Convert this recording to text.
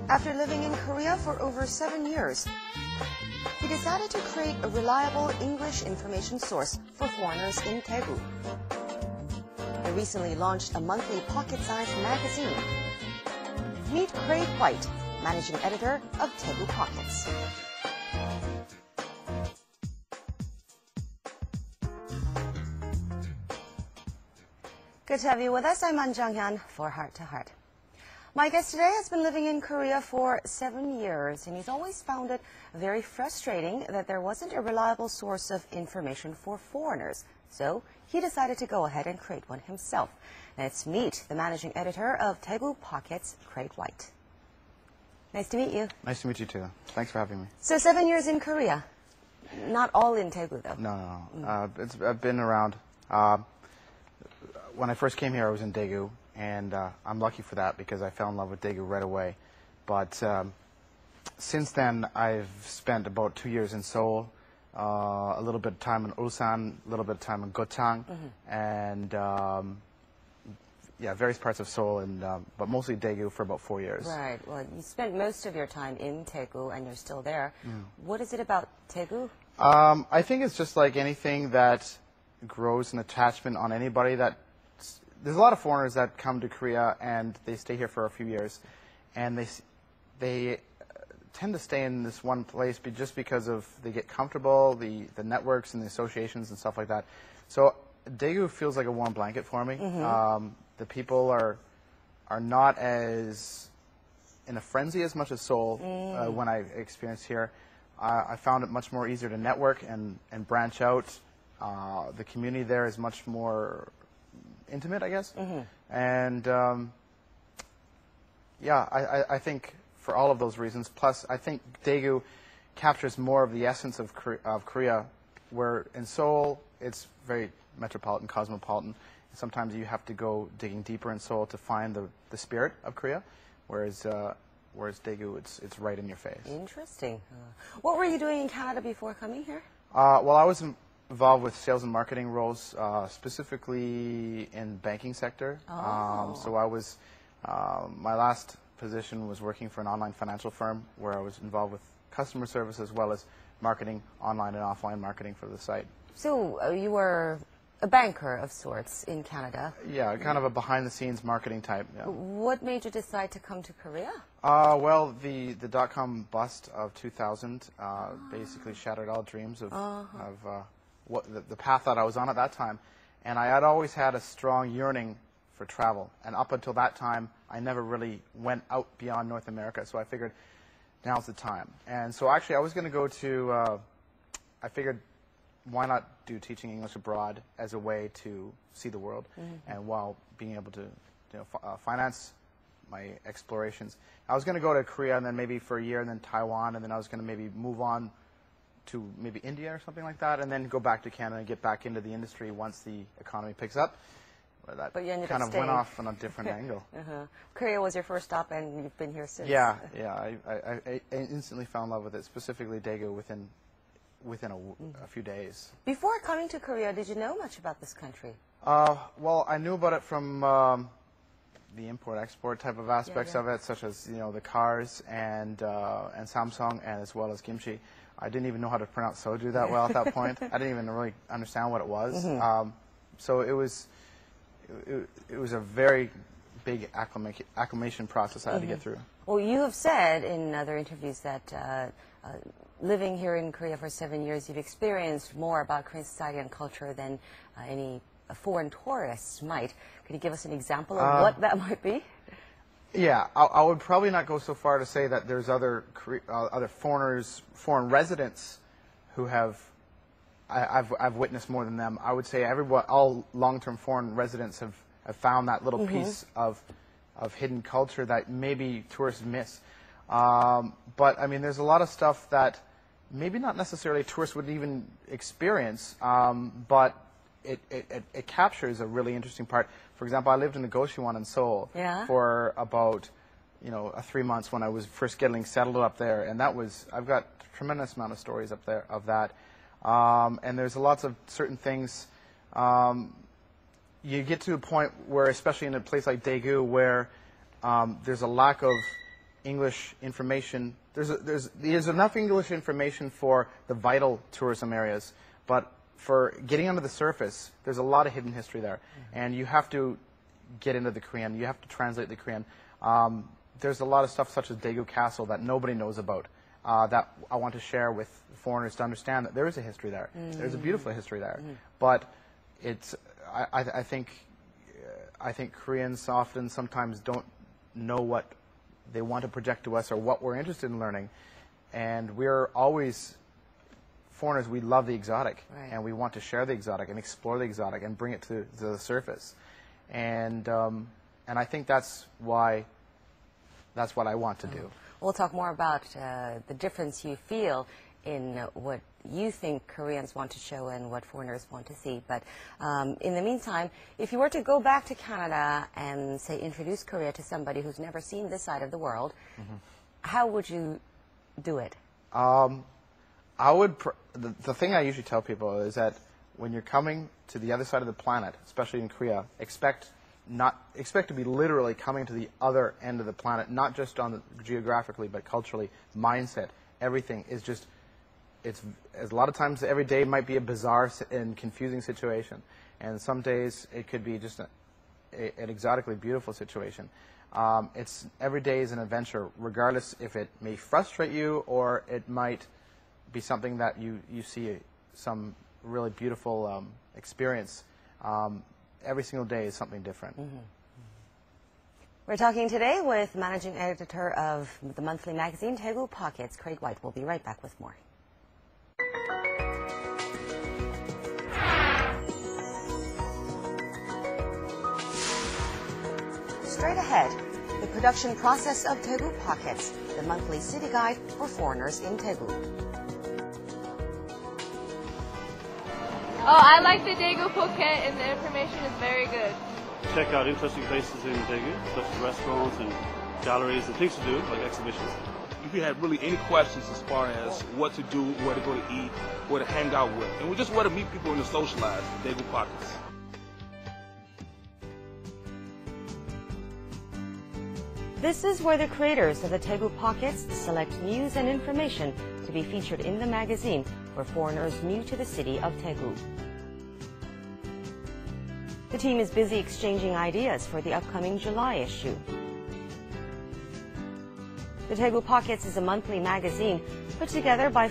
After living in Korea for over 7 years, he decided to create a reliable English information source for foreigners in Daegu. He recently launched a monthly pocket-sized magazine. Meet Craig White, managing editor of Daegu Pockets. Good to have you with us. I'm An Jung-hyun for Heart to Heart. My guest today has been living in Korea for 7 years, and he's always found it very frustrating that there wasn't a reliable source of information for foreigners. So he decided to go ahead and create one himself. Let's meet the managing editor of Daegu Pockets, Craig White. Nice to meet you. Nice to meet you too. Thanks for having me. So 7 years in Korea. Not all in Daegu, though. No. I've been around. When I first came here, I was in Daegu, and I'm lucky for that because I fell in love with Daegu right away. But since then, I've spent about 2 years in Seoul, a little bit of time in Ulsan, a little bit of time in Gochang, and various parts of Seoul, and but mostly Daegu for about 4 years. Right. Well, you spent most of your time in Daegu, and you're still there. What is it about Daegu? I think it's just like anything that grows an attachment on anybody. There's a lot of foreigners that come to Korea and they stay here for a few years, and they tend to stay in this one place just because they get comfortable, the networks and the associations and stuff like that. So Daegu feels like a warm blanket for me. The people are not as in a frenzy as much as Seoul when I experienced here. I found it much more easier to network and branch out. The community there is much more intimate, I guess. And I think for all of those reasons, plus I think Daegu captures more of the essence of Korea, where in Seoul it's very metropolitan, cosmopolitan. Sometimes you have to go digging deeper in Seoul to find the spirit of Korea, whereas Daegu, it's right in your face. Interesting. What were you doing in Canada before coming here? Well, I was involved with sales and marketing roles, specifically in banking sector. So I was, my last position was working for an online financial firm where I was involved with customer service as well as marketing, online and offline marketing for the site. So you were a banker of sorts in Canada? Yeah, kind of a behind-the-scenes marketing type. Yeah. What made you decide to come to Korea? Well, the dot-com bust of 2000 basically shattered all dreams of the path that I was on at that time. And I had always had a strong yearning for travel. And up until that time, I never really went out beyond North America. So I figured, now's the time. And so actually, I was going to go to, I figured, why not do teaching English abroad as a way to see the world, and while being able to finance my explorations. I was going to go to Korea and then maybe for a year, and then Taiwan, and then I was going to maybe move on to maybe India or something like that, and then go back to Canada and get back into the industry once the economy picks up. But you ended up staying. Went off on a different angle. Korea was your first stop, and you've been here since. Yeah. I instantly fell in love with it, specifically Daegu within a few days. Before coming to Korea, did you know much about this country? Well, I knew about it from the import-export type of aspects of it, such as the cars and Samsung, and as well as kimchi. I didn't even know how to pronounce soju that well at that point. I didn't even really understand what it was. So it was a very big acclimation process I had to get through. Well, you have said in other interviews that living here in Korea for 7 years, you've experienced more about Korean society and culture than any foreign tourists might. Could you give us an example of what that might be? Yeah, I would probably not go so far to say that there's other foreigners, foreign residents, who I've witnessed more than them. I would say all long-term foreign residents have found that little piece of hidden culture that maybe tourists miss. But I mean, there's a lot of stuff that maybe not necessarily tourists would even experience, but it captures a really interesting part. For example, I lived in the Goshiwon in Seoul for about 3 months when I was first getting settled up there, and I've got a tremendous amount of stories up there of that. And there's lots of certain things. You get to a point where, especially in a place like Daegu, where there's a lack of English information. There's enough English information for the vital tourism areas, but for getting under the surface, there's a lot of hidden history there, and you have to get into the Korean. You have to translate the Korean. There's a lot of stuff such as Daegu Castle that nobody knows about that I want to share with foreigners to understand that there is a history there. There's a beautiful history there, but it's I think Koreans often sometimes don't know what they want to project to us or what we're interested in learning, and we're always foreigners. We love the exotic, and we want to share the exotic and explore the exotic and bring it to the surface, and I think that's what I want to do. We'll talk more about the difference you feel in what you think Koreans want to show and what foreigners want to see. But in the meantime, if you were to go back to Canada and, say, introduce Korea to somebody who's never seen this side of the world, how would you do it? I would. The thing I usually tell people is that when you're coming to the other side of the planet, especially in Korea, expect to be literally coming to the other end of the planet, not just geographically, but culturally, mindset. Everything is just. It's a lot of times every day might be a bizarre and confusing situation, and some days it could be just an exotically beautiful situation. It's every day is an adventure, regardless if it may frustrate you or it might be something that you see some really beautiful experience. Every single day is something different. We're talking today with managing editor of the monthly magazine Daegu Pockets, Craig White. We'll be right back with more. Straight ahead, the production process of Daegu Pockets, the monthly city guide for foreigners in Daegu. Oh, I like the Daegu Pocket, and the information is very good. Check out interesting places in Daegu, such as restaurants and galleries and things to do, like exhibitions. If you had really any questions as far as what to do, where to go to eat, where to hang out with, and we just want to meet people and to socialize, Daegu Pockets. This is where the creators of the Daegu Pockets select news and information to be featured in the magazine for foreigners new to the city of Daegu. The team is busy exchanging ideas for the upcoming July issue. The Daegu Pockets is a monthly magazine put together by